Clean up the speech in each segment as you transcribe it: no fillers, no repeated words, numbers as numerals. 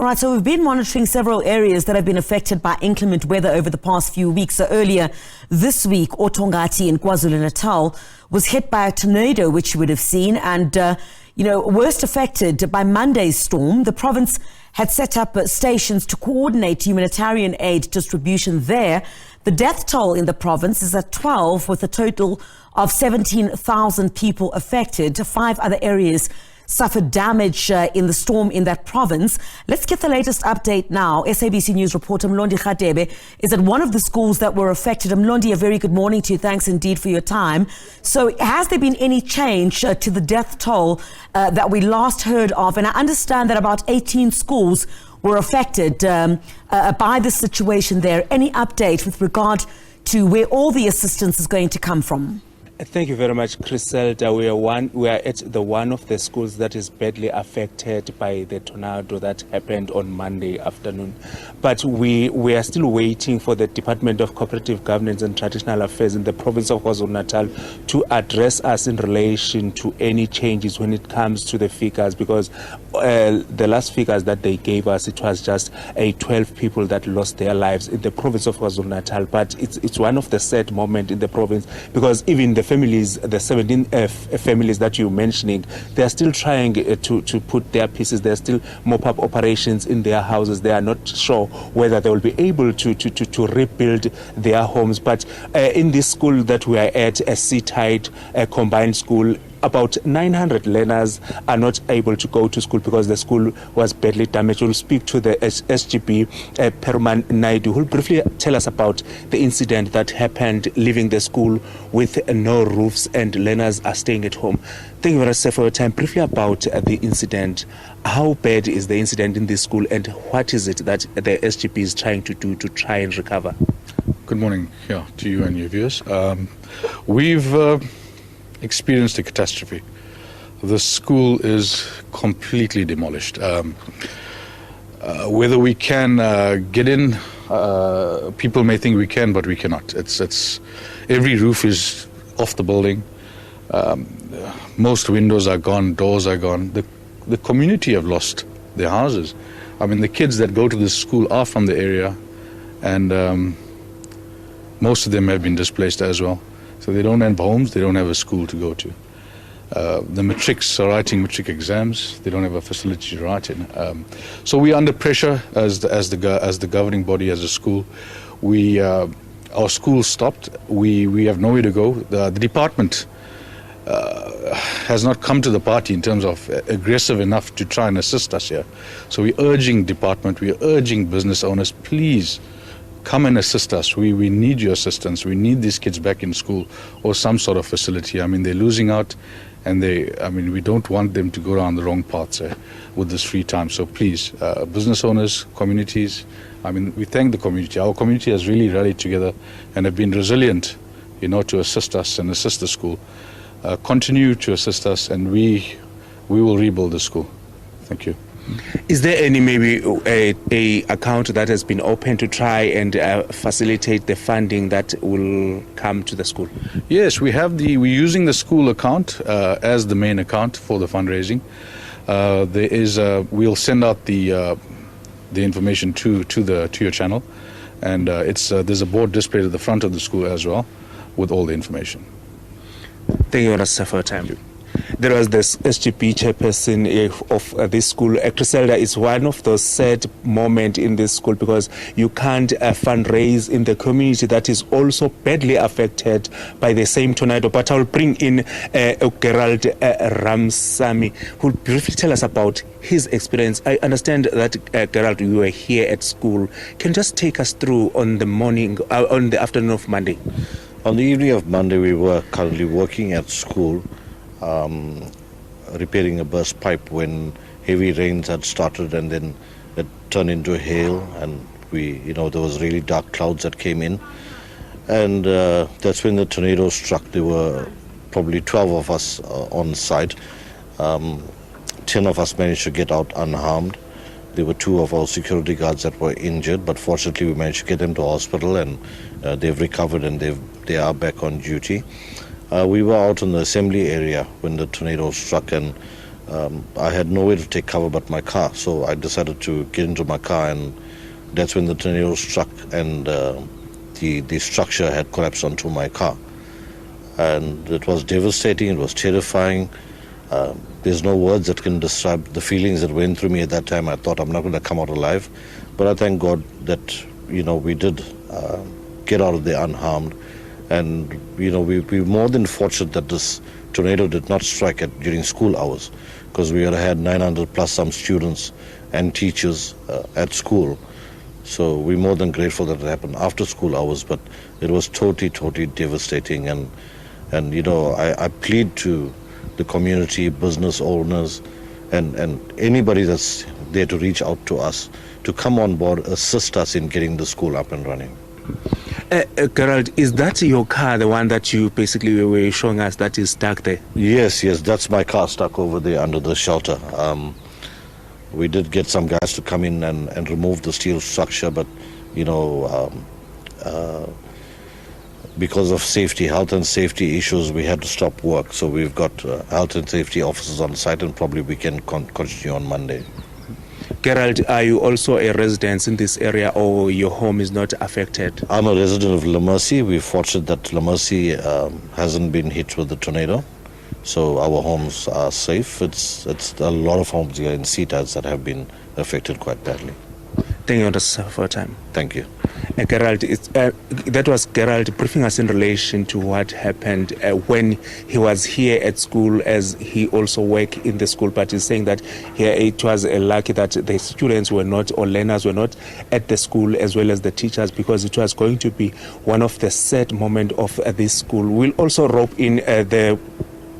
All right, so we've been monitoring several areas that have been affected by inclement weather over the past few weeks. So earlier this week, oThongathi in KwaZulu-Natal was hit by a tornado, which you would have seen, and, worst affected by Monday's storm. The province had set up stations to coordinate humanitarian aid distribution there. The death toll in the province is at 12, with a total of 17,000 people affected. 5 other areas suffered damage in the storm in that province. Let's get the latest update now. SABC News Reporter Mlondi Radebe is at one of the schools that were affected. Mlondi, a very good morning to you. Thanks indeed for your time. So has there been any change to the death toll that we last heard of? And I understand that about 18 schools were affected by the situation there. Any update with regard to where all the assistance is going to come from? Thank you very much, Criselda. We are at one of the schools that is badly affected by the tornado that happened on Monday afternoon. But we are still waiting for the Department of Cooperative Governance and Traditional Affairs in the province of KwaZulu-Natal to address us in relation to any changes when it comes to the figures, because the last figures that they gave us, it was just 12 people that lost their lives in the province of KwaZulu-Natal. But it's one of the sad moments in the province, because even the families, the 17 families that you're mentioning, they are still trying to put their pieces. There are still mop-up operations in their houses. They are not sure whether they will be able to rebuild their homes. But in this school that we are at, a seaside combined school, about 900 learners are not able to go to school because the school was badly damaged. We'll speak to the SGP, Perman Naidu, who will briefly tell us about the incident that happened, leaving the school with no roofs and learners are staying at home. Thank you very much, sir, for your time. Briefly about the incident. How bad is the incident in this school, and what is it that the SGP is trying to do to try and recover? Good morning to you and your viewers. We've experienced a catastrophe. The school is completely demolished. Whether we can get in, people may think we can, but we cannot. It's every roof is off the building. Most windows are gone, doors are gone. The community have lost their houses. I mean, the kids that go to this school are from the area, and most of them have been displaced as well. So they don't have homes, they don't have a school to go to. The matrics are writing matric exams, they don't have a facility to write in. So we are under pressure as the governing body, as a school. Our school stopped, we have nowhere to go. The department has not come to the party in terms of aggressive enough to try and assist us here. So we're urging department, we're urging business owners, please, come and assist us. We need your assistance. We need these kids back in school or some sort of facility. I mean, they're losing out, and we don't want them to go down the wrong paths with this free time. So please, business owners, communities, I mean, we thank the community. Our community has really rallied together and have been resilient, to assist us and assist the school. Continue to assist us, and we will rebuild the school. Thank you. Is there any maybe a account that has been opened to try and facilitate the funding that will come to the school? Yes, we're using the school account as the main account for the fundraising. We'll send out the information to your channel, and there's a board displayed at the front of the school as well with all the information. Thank you very much, sir, for your time. There was this SGP chairperson of this school. Criselda, is one of those sad moments in this school, because you can't fundraise in the community that is also badly affected by the same tornado. But I'll bring in Gerald Ramsamy, who will briefly tell us about his experience. I understand that, Gerald, you were here at school. Can you just take us through on the afternoon of Monday? On the evening of Monday, we were currently working at school, repairing a burst pipe when heavy rains had started, and then it turned into hail, and there was really dark clouds that came in, and that's when the tornado struck. There were probably 12 of us on site. 10 of us managed to get out unharmed. There were 2 of our security guards that were injured, but fortunately we managed to get them to hospital, and they've recovered, and they are back on duty. We were out in the assembly area when the tornado struck, and I had nowhere to take cover but my car, so I decided to get into my car, and that's when the tornado struck, and the structure had collapsed onto my car. And it was devastating, it was terrifying. There's no words that can describe the feelings that went through me at that time. I thought I'm not going to come out alive, but I thank God that, we did get out of there unharmed. And, we're more than fortunate that this tornado did not strike during school hours, because we had 900 plus some students and teachers at school. So we're more than grateful that it happened after school hours, but it was totally devastating. And I plead to the community, business owners, and anybody that's there to reach out to us to come on board, assist us in getting the school up and running. Gerald, is that your car, the one that you basically were showing us that is stuck there? Yes, that's my car stuck over there under the shelter. We did get some guys to come in and remove the steel structure, but, because of health and safety issues, we had to stop work. So we've got health and safety officers on site, and probably we can continue on Monday. Gerald, are you also a resident in this area, or your home is not affected? I'm a resident of La Mercy. We're fortunate that La Mercy hasn't been hit with the tornado, so our homes are safe. It's a lot of homes here in Cetas that have been affected quite badly. Thank you for your time. Thank you. Gerald, that was Gerald briefing us in relation to what happened when he was here at school, as he also worked in the school. But he's saying that here it was lucky that the students were not, or learners were not at the school, as well as the teachers, because it was going to be one of the sad moments of this school. We'll also rope in the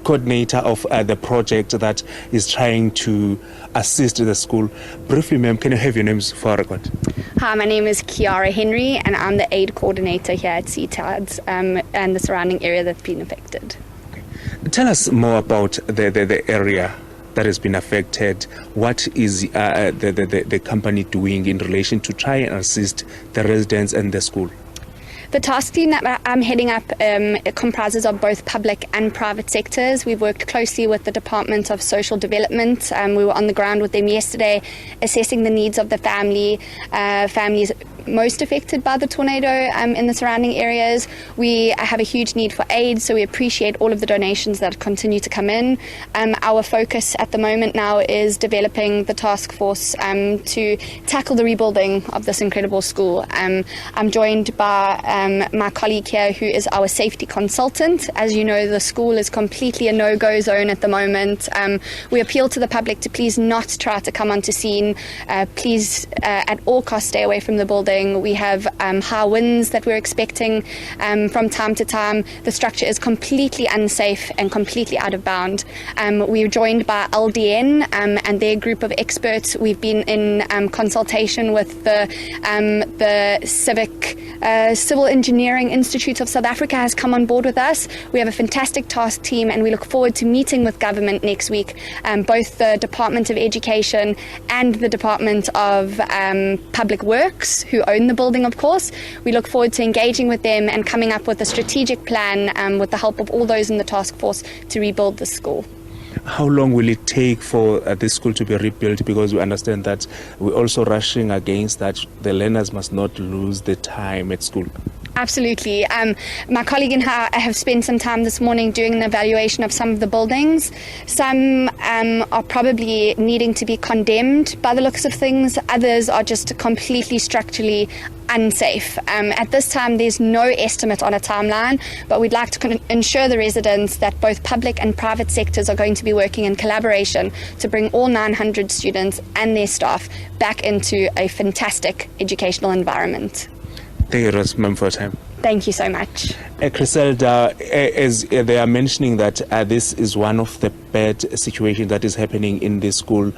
coordinator of the project that is trying to assist the school. Briefly, ma'am, can you have your names for our record? Hi, my name is Kiara Henry, and I'm the aid coordinator here at CTADS and the surrounding area that's been affected. Okay. Tell us more about the area that has been affected. What is the company doing in relation to try and assist the residents and the school? The task team that I'm heading up it comprises of both public and private sectors. We've worked closely with the Department of Social Development. We were on the ground with them yesterday, assessing the needs of the families most affected by the tornado in the surrounding areas. We have a huge need for aid, so we appreciate all of the donations that continue to come in. Our focus at the moment now is developing the task force to tackle the rebuilding of this incredible school. I'm joined by my colleague here, who is our safety consultant. As you know, the school is completely a no-go zone at the moment. We appeal to the public to please not try to come onto scene. Please, at all costs, stay away from the building. We have high winds that we're expecting from time to time. The structure is completely unsafe and completely out of bound. We're joined by LDN and their group of experts. We've been in consultation with the Civil Engineering Institute of South Africa has come on board with us. We have a fantastic task team, and we look forward to meeting with government next week, both the Department of Education and the Department of Public Works, who own the building, of course. We look forward to engaging with them and coming up with a strategic plan with the help of all those in the task force to rebuild the school. How long will it take for this school to be rebuilt? Because we understand that we're also rushing against that. The learners must not lose the time at school. Absolutely. My colleague and I have spent some time this morning doing an evaluation of some of the buildings. Some are probably needing to be condemned by the looks of things. Others are just completely structurally unsafe. At this time, there's no estimate on a timeline, but we'd like to ensure the residents that both public and private sectors are going to be working in collaboration to bring all 900 students and their staff back into a fantastic educational environment. Thank you, ma'am, for your time. Thank you so much. Criselda, as they are mentioning that this is one of the bad situations that is happening in this school,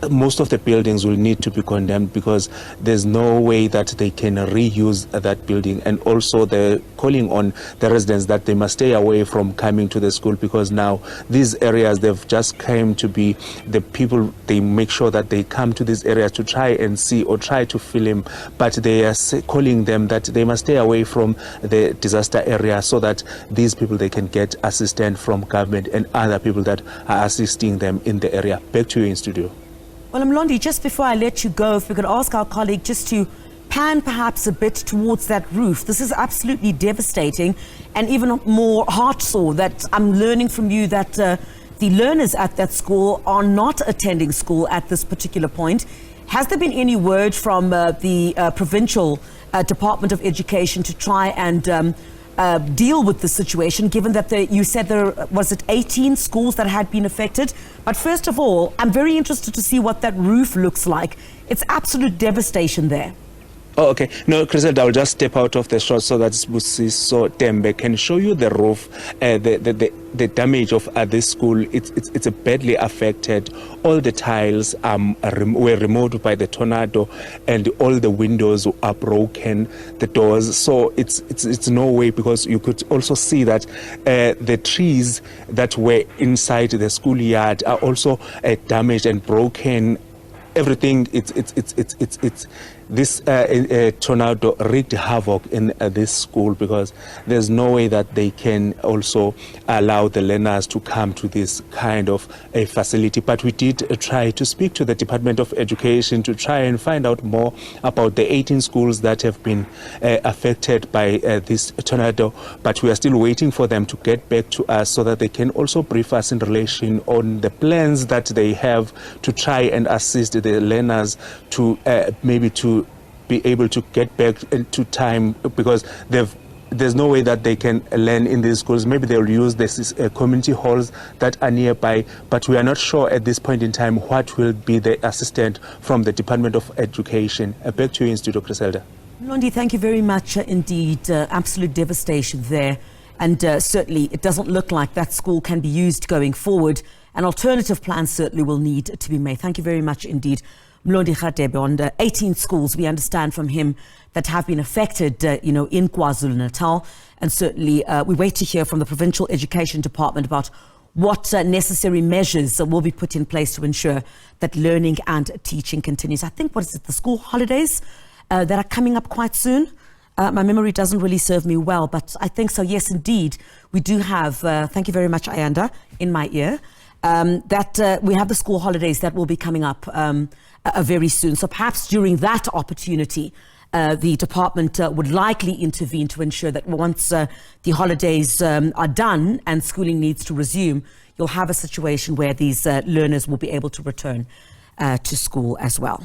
most of the buildings will need to be condemned because there's no way that they can reuse that building. And also they're calling on the residents that they must stay away from coming to the school, because now these areas, they've just came to be the people, they make sure that they come to these areas to try and see or try to film, but they are calling them that they must stay away from the disaster area so that these people, they can get assistance from government and other people that are assisting them in the area. Back to you in studio. Well, Mlondi, just before I let you go, if we could ask our colleague just to pan perhaps a bit towards that roof. This is absolutely devastating and even more heart-sore that I'm learning from you that the learners at that school are not attending school at this particular point. Has there been any word from the provincial Department of Education to try and deal with the situation, given that you said there was 18 schools that had been affected? But first of all, I'm very interested to see what that roof looks like. It's absolute devastation there. Oh, okay. No, Griselda, I'll just step out of the shot so that Busiso Tembe can show you the roof, the damage of this school. It's badly affected. All the tiles were removed by the tornado, and all the windows are broken, the doors. So it's no way, because you could also see that the trees that were inside the schoolyard are also damaged and broken. Everything, this tornado wreaked havoc in this school, because there's no way that they can also allow the learners to come to this kind of a facility. But we did try to speak to the Department of Education to try and find out more about the 18 schools that have been affected by this tornado. But we are still waiting for them to get back to us so that they can also brief us in relation on the plans that they have to try and assist the learners to maybe to be able to get back into time, because there's no way that they can learn in these schools. Maybe they'll use this community halls that are nearby, but we are not sure at this point in time what will be the assistance from the Department of Education. Back to you in studio, Griselda. Mlondi, thank you very much indeed. Absolute devastation there. And certainly it doesn't look like that school can be used going forward. An alternative plan certainly will need to be made. Thank you very much indeed. Mlondi Radebe, on 18 schools, we understand from him, that have been affected, in KwaZulu-Natal. And certainly we wait to hear from the Provincial Education Department about what necessary measures will be put in place to ensure that learning and teaching continues. I think, the school holidays that are coming up quite soon? My memory doesn't really serve me well, but I think so. Yes, indeed. We do have, thank you very much, Ayanda, in my ear, that we have the school holidays that will be coming up very soon. So perhaps during that opportunity, the department would likely intervene to ensure that once the holidays are done and schooling needs to resume, you'll have a situation where these learners will be able to return to school as well.